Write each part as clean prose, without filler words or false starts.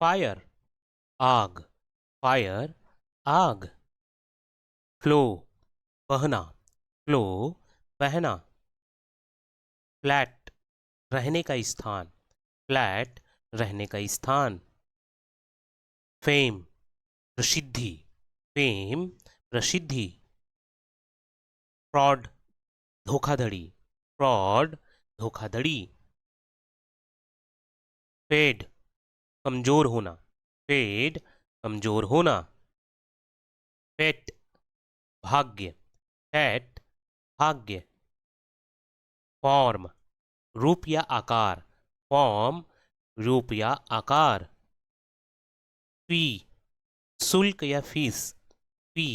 Fire आग, fire आग। Flow बहना, फ्लो बहना। फ्लैट रहने का स्थान, फ्लैट रहने का स्थान। फेम प्रसिद्धि, फेम प्रसिद्धि। फ्रॉड धोखाधड़ी, फ्रॉड धोखाधड़ी। फेड कमजोर होना, फेड कमजोर होना। फेट भाग्य, फेट भाग्य। फॉर्म रूप या आकार, फॉर्म रूप या आकार। फी शुल्क या फीस, फी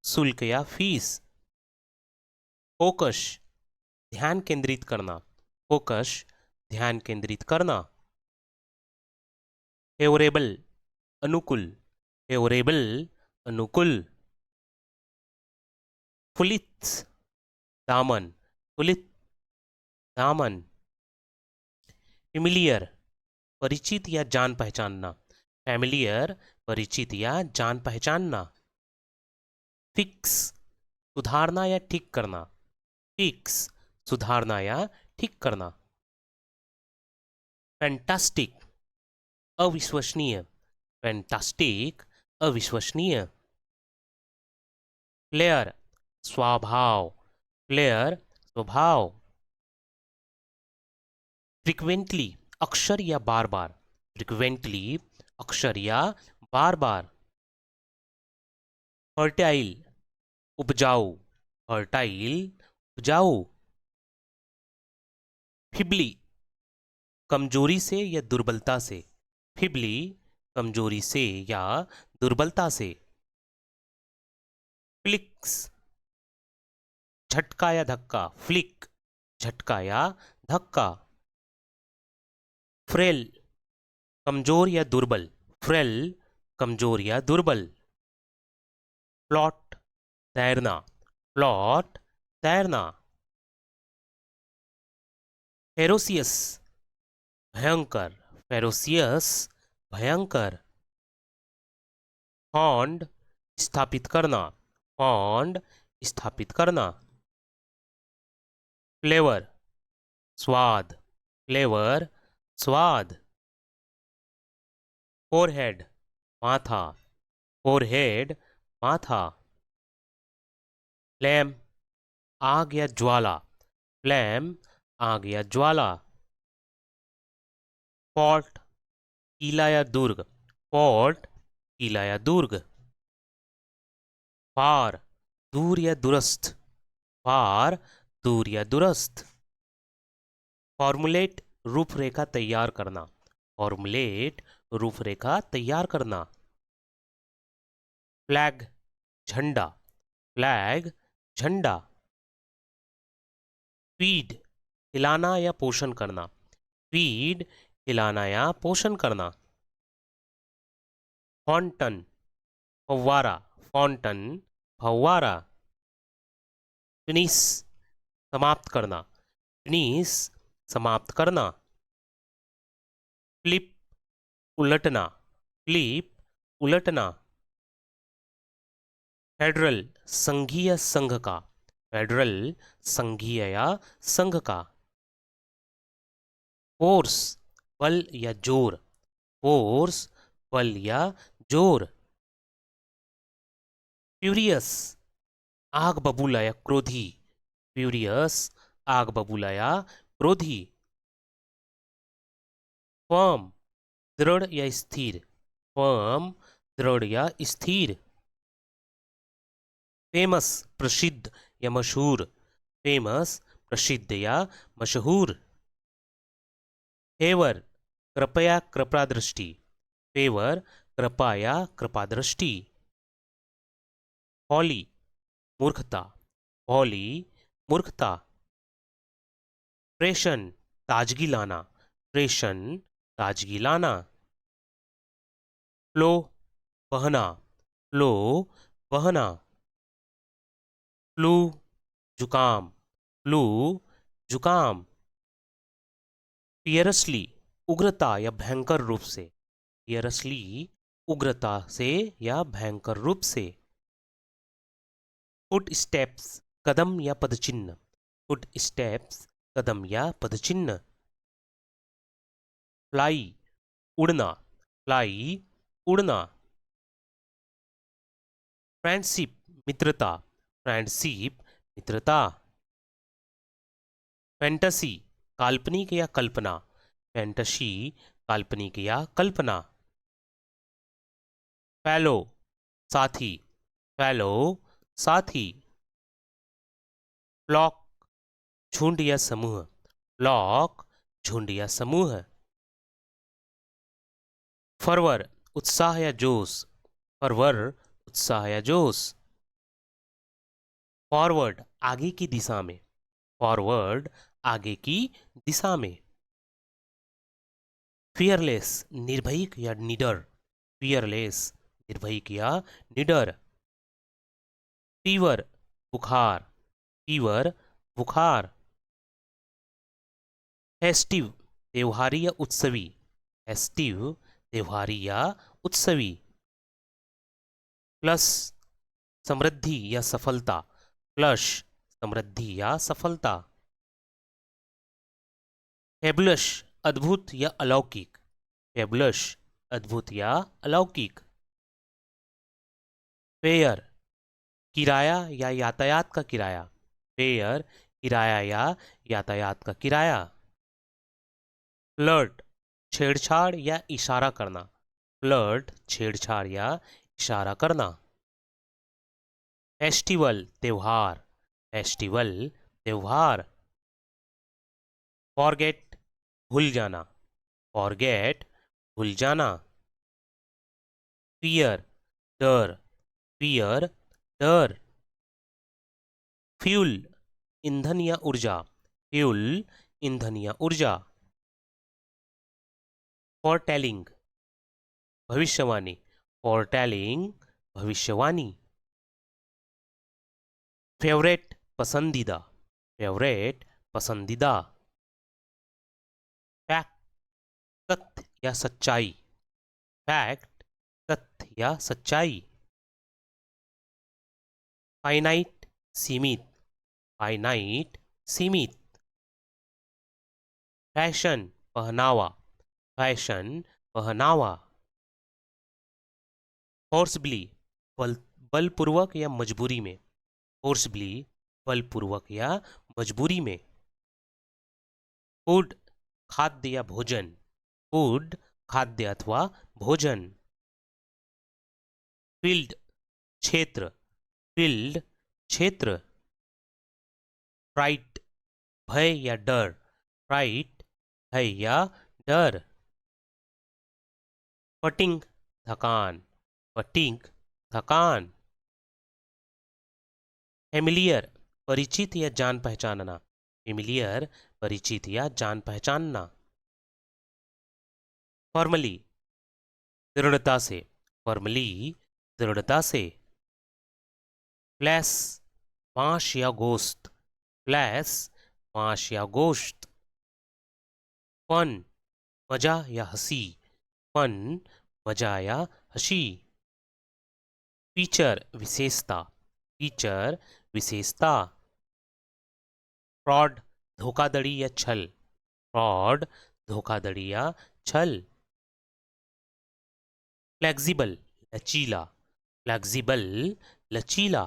शुल्क या फीस। फोकस ध्यान केंद्रित करना, फोकस ध्यान केंद्रित करना। फेवरेबल अनुकूल, फेवरेबल अनुकूल। फुलित दामन, फुलित दामन। फेमिलियर परिचित या जान पहचानना, फैमिलियर परिचित या जान पहचानना। फिक्स सुधारना या ठीक करना, फिक्स सुधारना या ठीक करना। फैंटास्टिक अविश्वसनीय, फैंटास्टिक अविश्वसनीय। फ्लेयर स्वभाव, फ्लेयर स्वभाव। फ्रिक्वेंटली अक्सर या बार बार, फ्रिक्वेंटली अक्सर या बार बार। फर्टाइल उपजाऊ, फर्टाइल उपजाऊ। फिबली कमजोरी से या दुर्बलता से, फिबली कमजोरी से या दुर्बलता से। फ्लिक्स झटका या धक्का, फ्लिक झटका या धक्का। फ्रेल कमजोर या दुर्बल, फ्रेल कमजोर या दुर्बल। प्लॉट तैरना, प्लॉट तैरना। फेरोसियस भयंकर, फेरोसियस भयंकर। फॉन्ड स्थापित करना, फॉन्ड स्थापित करना। फ्लेवर स्वाद, फ्लेवर स्वाद। फोरहेड माथा, फोरहेड माथा। फ्लैम आग या ज्वाला, फ्लैम आग या ज्वाला। फोर्ट किला या दुर्ग, फोर्ट किला या दुर्ग। फार दूर या दुरस्थ, फार दूर या दुरस्थ। फॉर्मुलेट रूपरेखा तैयार करना, फॉर्मुलेट रूपरेखा तैयार करना। फ्लैग झंडा, फ्लैग झंडा। फीड खिलाना या पोषण करना, फीड खिलाना या पोषण करना। फॉन्टन फव्वारा, फॉन्टन फव्वारा। फिनिश समाप्त करना, फिनिश समाप्त करना। फ्लिप उलटना, फ्लिप उलटना। फेडरल संघीय संघ का, फेडरल संघीय या संघ का। फोर्स बल या जोर, फोर्स बल या जोर। फ्यूरियस आग बबूला या क्रोधी, फ्यूरियस आग बबूला या क्रोधी। फर्म दृढ़ या स्थिर, फर्म दृढ़ या स्थिर। फेमस प्रसिद्ध या मशहूर, फेमस प्रसिद्ध या मशहूर। फेवर कृपया कृपा दृष्टि, फेवर कृपा या कृपा दृष्टि। फॉली मूर्खता, फॉली मूर्खता। प्रेषण ताजगी लाना, प्रेषण ताजगी लाना। फ्लो बहना, फ्लो बहना। फ्लू जुकाम, फ्लू जुकाम। फियरसली उग्रता या भयंकर रूप से, फियरसली, उग्रता से या भयंकर रूप से। फुट स्टेप्स, कदम या पदचिन्ह। फुट स्टेप्स, कदम या पदचिन्ह। फ्लाई, उड़ना। फ्लाई, उड़ना। फ्रेंडशिप, मित्रता। फ्रेंडशिप, मित्रता। फैंटेसी, काल्पनिक या कल्पना। फैंटेसी, काल्पनिक या कल्पना। फेलो, साथी। फेलो, साथी। फ्लॉक, झुंड या समूह। फ्लॉक, झुंड या समूह। फरवर, उत्साह या जोश। फरवर, उत्साह या जोश। फॉरवर्ड, आगे की दिशा में। फॉरवर्ड, आगे की दिशा में। फियरलेस, निर्भीक या निडर। फियरलेस, निर्भीक या निडर। फीवर, बुखार। फीवर, बुखार। फेस्टिव, त्योहारी या उत्सवी। फेस्टिव, त्योहारी या उत्सवी। प्लस, समृद्धि या सफलता। प्लस, समृद्धि या सफलता। फेबुलस, अद्भुत या अलौकिक। फेबुलस, अद्भुत या अलौकिक। फेयर, किराया या यातायात का किराया। फेयर, किराया या यातायात का किराया। फ्लर्ट, छेड़छाड़ या इशारा करना। फ्लर्ट, छेड़छाड़ या इशारा करना। फेस्टिवल, त्योहार। फेस्टिवल, त्योहार। फॉरगेट, भूल जाना। फॉरगेट, भूल जाना। फियर, डर। फियर, डर। फ्यूल, ईंधन या ऊर्जा। फ्यूल, ईंधन या ऊर्जा। फॉरटेलिंग, भविष्यवाणी। फॉरटेलिंग, भविष्यवाणी। फेवरेट, पसंदीदा। फेवरेट, पसंदीदा। फैक्ट, तथ्य या सच्चाई। फैक्ट, तथ्य या सच्चाई। फाइनाइट, सीमित। फाइनाइट, सीमित। फैशन, पहनावा। फैशन, पहनावा। फोर्सबली, बलपूर्वक या मजबूरी में। फोर्सबली, बलपूर्वक या मजबूरी में। फूड, खाद्य या भोजन। फूड, खाद्य अथवा भोजन। फील्ड, क्षेत्र। फील्ड, क्षेत्र। फ्राइट, भय या डर। फ्राइट, भय या डर। फटिंग, थकान। फटिंग, थकान। फेमिलियर, परिचित या जान पहचानना। फेमिलियर, परिचित या जान पहचानना। फॉर्मली, दृढ़ता से। फॉर्मली, दृढ़ता से। फ्लैश, मांस या गोश्त। फ्लैश, मांस या गोश्त। फन, मजा या हंसी। फन, मजा या हंसी। फीचर, विशेषता। फीचर, विशेषता। फ्रॉड, धोखाधड़ी या छल। फ्रॉड, धोखाधड़ी या छल। फ्लेक्सिबल, लचीला। फ्लेक्सिबल, लचीला।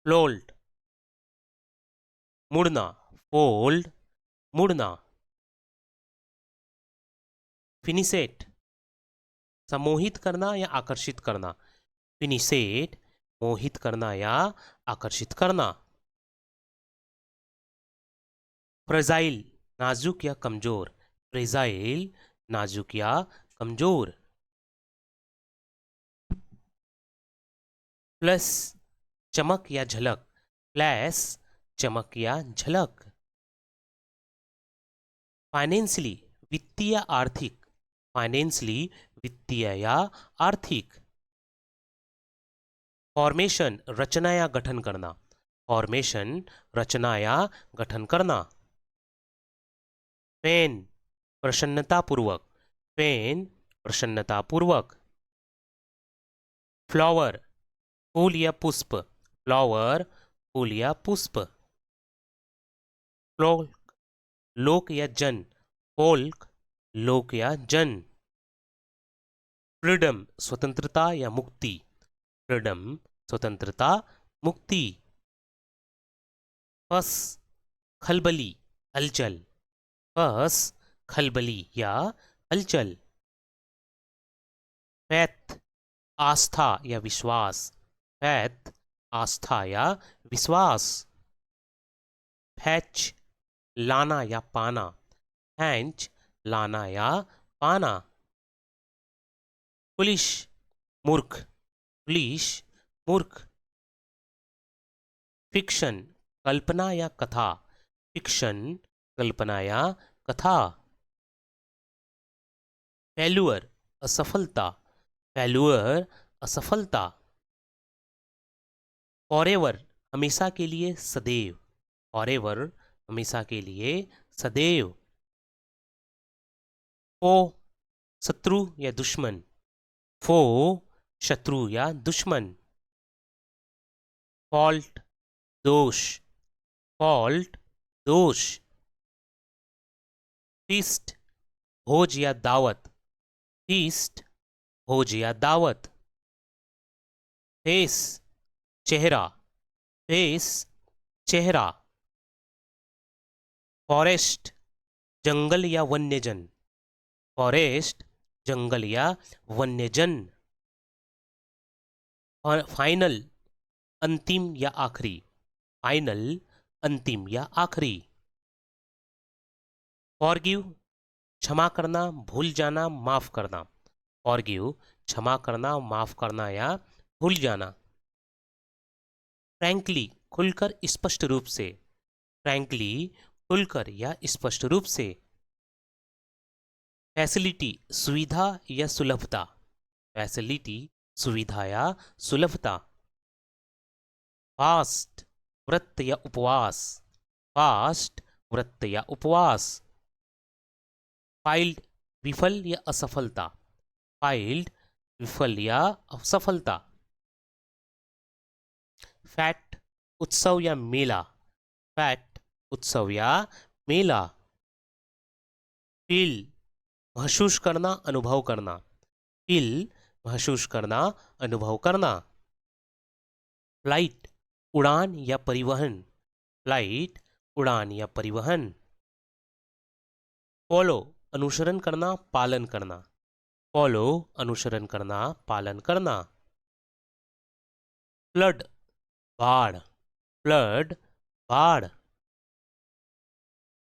फ्लोल्ड, मुड़ना। फोल्ड, मुड़ना। फिनिसेट, सम्मोहित करना या आकर्षित करना। फिनिसेट, मोहित करना या आकर्षित करना। फ्रेजाइल, नाजुक या कमजोर। फ्रेजाइल, नाजुक या कमजोर। प्लस, चमक या झलक। प्लस, चमक या झलक। फाइनेंशियली, वित्तीय आर्थिक। फाइनेंशियली, वित्तीय या आर्थिक। फॉर्मेशन, रचना या गठन करना। फॉर्मेशन, रचना या गठन करना। पेन, प्रसन्नतापूर्वक, पेन प्रसन्नतापूर्वक। फ्लावर फूल या पुष्प, फ्लावर फूल या पुष्प। फ्लोक लोक या जन, फोल्क लोक या जन। फ्रीडम स्वतंत्रता या मुक्ति, फ्रीडम स्वतंत्रता मुक्ति। फस खलबली हलचल, फस खलबली या हलचल। फैथ आस्था या विश्वास, फैथ आस्था या विश्वास। फैच लाना या पाना, हैंच लाना या पाना। पुलिश मूर्ख, पुलिश मूर्ख। फिक्शन कल्पना या कथा, फिक्शन कल्पना या कथा। फेल्यूअर असफलता, फेल्यूअर असफलता। फॉरएवर हमेशा के लिए, सदैव, फॉरएवर हमेशा के लिए, सदैव। फो शत्रु या दुश्मन, फो शत्रु या दुश्मन। फॉल्ट दोष, फॉल्ट दोष। फीस्ट भोज या दावत, फीस्ट भोज या दावत। फेस चेहरा, फेस चेहरा। फॉरेस्ट जंगल या वन्यजन, फॉरेस्ट जंगल या वन्यजन। फाइनल अंतिम या आखिरी, फाइनल अंतिम या आखिरी। फॉरगिव क्षमा करना, भूल जाना, माफ करना, फॉरगिव क्षमा करना, माफ करना या भूल जाना। फ्रैंकली खुलकर स्पष्ट रूप से, फ्रैंकली खुलकर या स्पष्ट रूप से। फैसिलिटी सुविधा या सुलभता, फैसिलिटी सुविधा या सुलभता। फास्ट व्रत या उपवास, फास्ट व्रत या उपवास। फाइल्ड विफल या असफलता, फाइल्ड विफल या असफलता। फैट उत्सव या मेला, फैट उत्सव या मेला। फील महसूस करना, अनुभव करना, फील महसूस करना, अनुभव करना। फ्लाइट उड़ान या परिवहन, फ्लाइट उड़ान या परिवहन। फॉलो अनुसरण करना, पालन करना, फॉलो अनुसरण करना, पालन करना। फ्लड बाढ़, फ्लड बाढ़।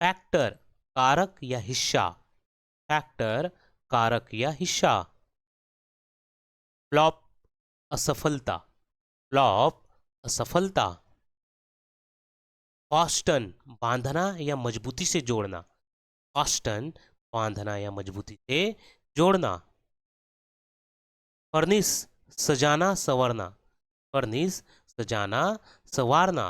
फैक्टर कारक या हिस्सा, फैक्टर कारक या हिस्सा। फ्लॉप असफलता, फ्लॉप असफलता। फास्टन बांधना या मजबूती से जोड़ना, फास्टन बांधना या मजबूती से जोड़ना। फर्निश सजाना संवरना, फर्निश सजाना संवारना।